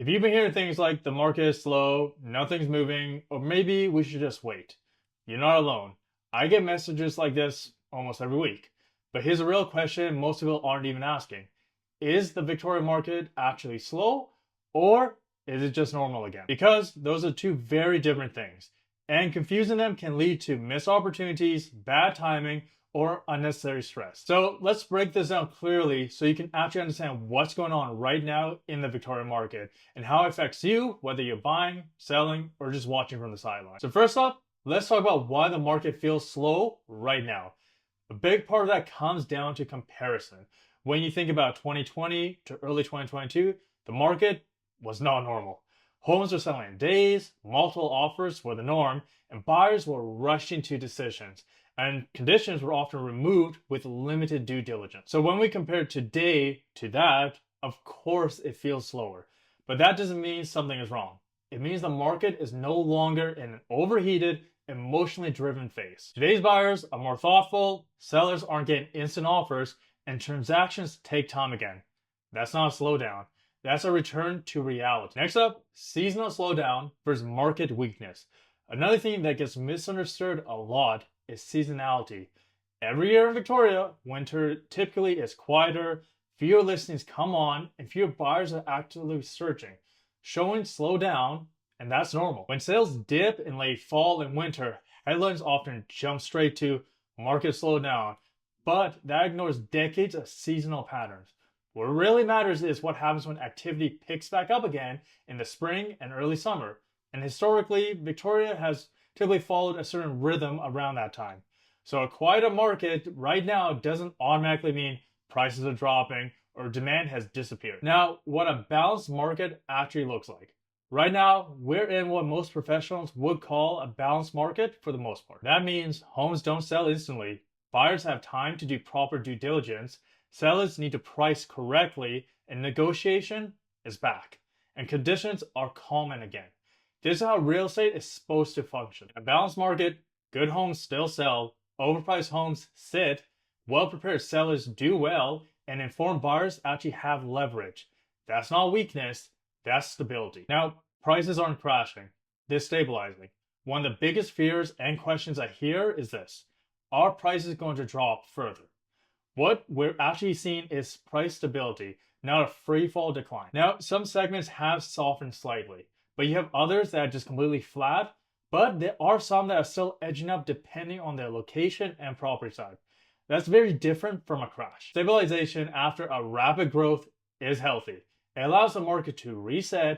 If you've been hearing things like the market is slow, nothing's moving, or maybe we should just wait, you're not alone. I get messages like this almost every week. But here's a real question most people aren't even asking. Is the Victoria market actually slow, or is it just normal again? Because those are two very different things, and confusing them can lead to missed opportunities, bad timing, or unnecessary stress. So let's break this down clearly so you can actually understand what's going on right now in the Victoria market and how it affects you, whether you're buying, selling, or just watching from the sidelines. So first up, let's talk about why the market feels slow right now. A big part of that comes down to comparison. When you think about 2020 to early 2022, the market was not normal. Homes were selling in days, multiple offers were the norm, and buyers were rushing to decisions. And conditions were often removed with limited due diligence. So when we compare today to that, of course it feels slower. But that doesn't mean something is wrong. It means the market is no longer in an overheated, emotionally driven phase. Today's buyers are more thoughtful, sellers aren't getting instant offers, and transactions take time again. That's not a slowdown. That's a return to reality. Next up, seasonal slowdown versus market weakness. Another thing that gets misunderstood a lot is seasonality. Every year in Victoria, winter typically is quieter, fewer listings come on, and fewer buyers are actively searching. Showing slow down, and that's normal. When sales dip in late fall and winter, headlines often jump straight to market slowdown, but that ignores decades of seasonal patterns. What really matters is what happens when activity picks back up again in the spring and early summer. And historically, Victoria has typically followed a certain rhythm around that time. So a quieter market right now doesn't automatically mean prices are dropping or demand has disappeared. Now, what a balanced market actually looks like. Right now, we're in what most professionals would call a balanced market for the most part. That means homes don't sell instantly, buyers have time to do proper due diligence, sellers need to price correctly, and negotiation is back. And conditions are common again. This is how real estate is supposed to function. In a balanced market, good homes still sell, overpriced homes sit, well-prepared sellers do well, and informed buyers actually have leverage. That's not weakness, that's stability. Now, prices aren't crashing, they're stabilizing. One of the biggest fears and questions I hear is this: are prices going to drop further? What we're actually seeing is price stability, not a free fall decline. Now, some segments have softened slightly, but you have others that are just completely flat, but there are some that are still edging up depending on their location and property type. That's very different from a crash. Stabilization after a rapid growth is healthy. It allows the market to reset,